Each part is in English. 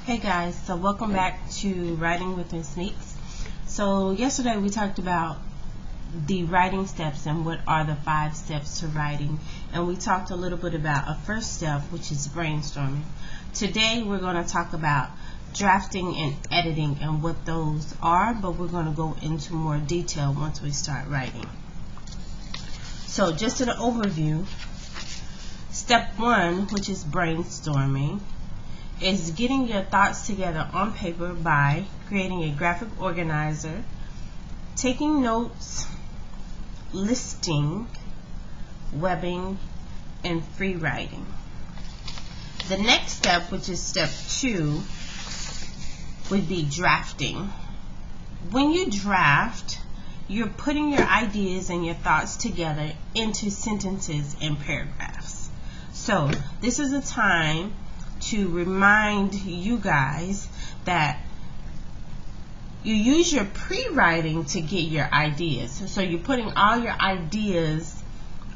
Hey guys, so welcome back to Writing with Ms. Meeks. So yesterday we talked about the writing steps and what are the 5 steps to writing, and we talked a little bit about a first step, which is brainstorming. Today we're going to talk about drafting and editing and what those are, but we're going to go into more detail once we start writing. So just an overview, step 1, which is brainstorming, is getting your thoughts together on paper by creating a graphic organizer, taking notes, listing, webbing, and free writing. The next step, which is step 2, would be drafting. When you draft, you're putting your ideas and your thoughts together into sentences and paragraphs. So this is a time to remind you guys that you use your pre-writing to get your ideas. So you're putting all your ideas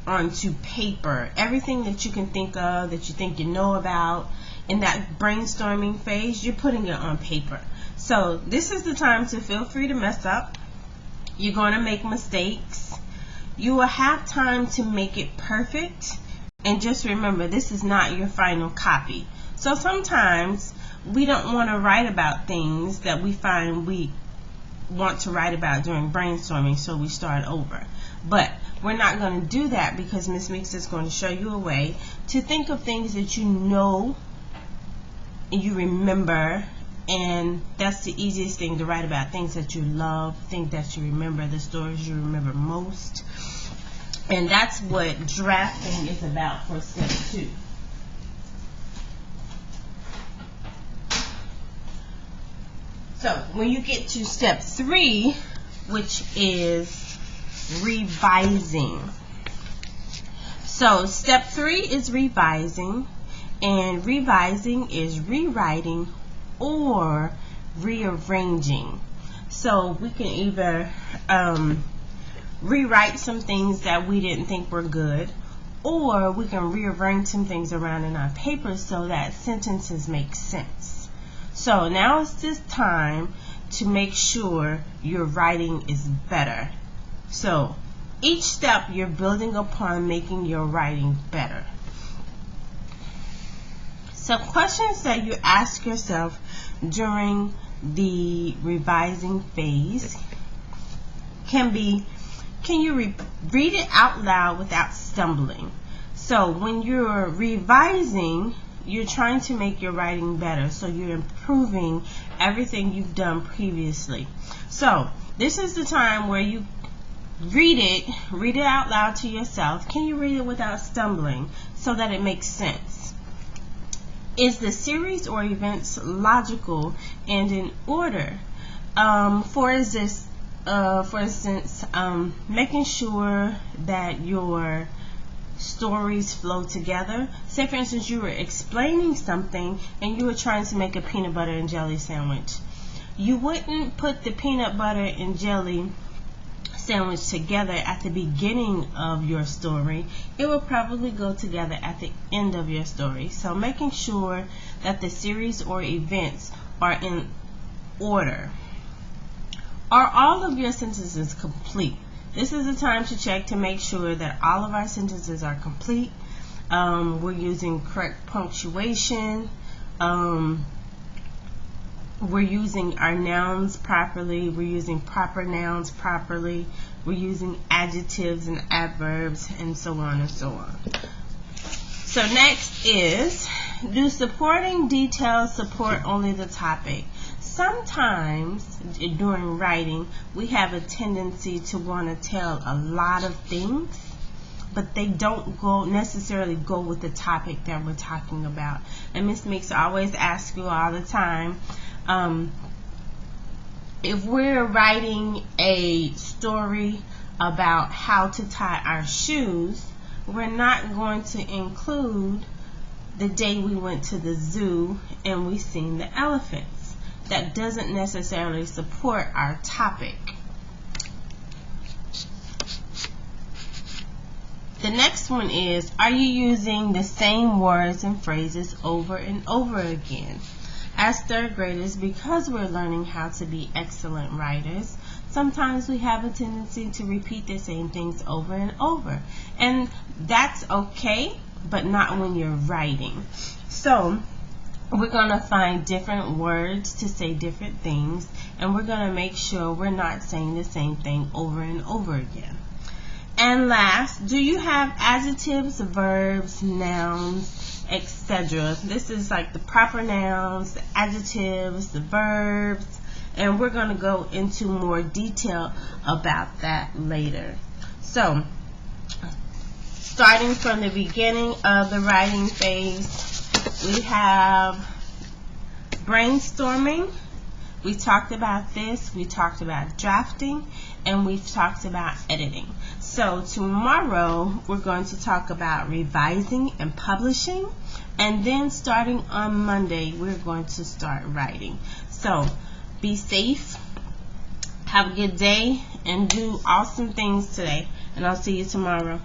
onto paper. Everything that you can think of, that you think you know about in that brainstorming phase, you're putting it on paper. So this is the time to feel free to mess up. You're going to make mistakes. You will have time to make it perfect. And just remember, this is not your final copy. So sometimes we don't want to write about things that we find we want to write about during brainstorming, so we start over. But we're not going to do that because Ms. Meeks is going to show you a way to think of things that you know and you remember, and that's the easiest thing to write about, things that you love, things that you remember, the stories you remember most. And that's what drafting is about for step 2. So when you get to step 3, which is revising. So step 3 is revising, and revising is rewriting or rearranging. So we can either rewrite some things that we didn't think were good, or we can rearrange some things around in our paper so that sentences make sense. So now it's this time to make sure your writing is better. So each step you're building upon making your writing better. So questions that you ask yourself during the revising phase can be, can you read it out loud without stumbling? So when you're revising, you're trying to make your writing better, so you're improving everything you've done previously. So this is the time where you read it out loud to yourself. Can you read it without stumbling so that it makes sense? Is the series or events logical and in order? For instance, making sure that your stories flow together. Say for instance you were explaining something and you were trying to make a peanut butter and jelly sandwich. You wouldn't put the peanut butter and jelly sandwich together at the beginning of your story. It will probably go together at the end of your story. So making sure that the series or events are in order. Are all of your sentences complete? This is the time to check to make sure that all of our sentences are complete. We're using correct punctuation. We're using our nouns properly. We're using proper nouns properly. We're using adjectives and adverbs and so on and so on. So next is, do supporting details support only the topic? Sometimes during writing we have a tendency to want to tell a lot of things, but they don't necessarily go with the topic that we're talking about. And Ms. Meeks always asks you all the time, if we're writing a story about how to tie our shoes, we're not going to include the day we went to the zoo and we seen the elephants. That doesn't necessarily support our topic. The next one is, are you using the same words and phrases over and over again? As third graders, because we're learning how to be excellent writers, sometimes we have a tendency to repeat the same things over and over. And that's okay, but not when you're writing. So we're going to find different words to say different things, and we're going to make sure we're not saying the same thing over and over again. And last, do you have adjectives, verbs, nouns, etc.? This is like the proper nouns, the adjectives, the verbs, and we're going to go into more detail about that later. So, starting from the beginning of the writing phase, we have brainstorming. We talked about this, we talked about drafting, and we've talked about editing. So tomorrow we're going to talk about revising and publishing, and then starting on Monday we're going to start writing. So be safe, have a good day, and do awesome things today, and I'll see you tomorrow.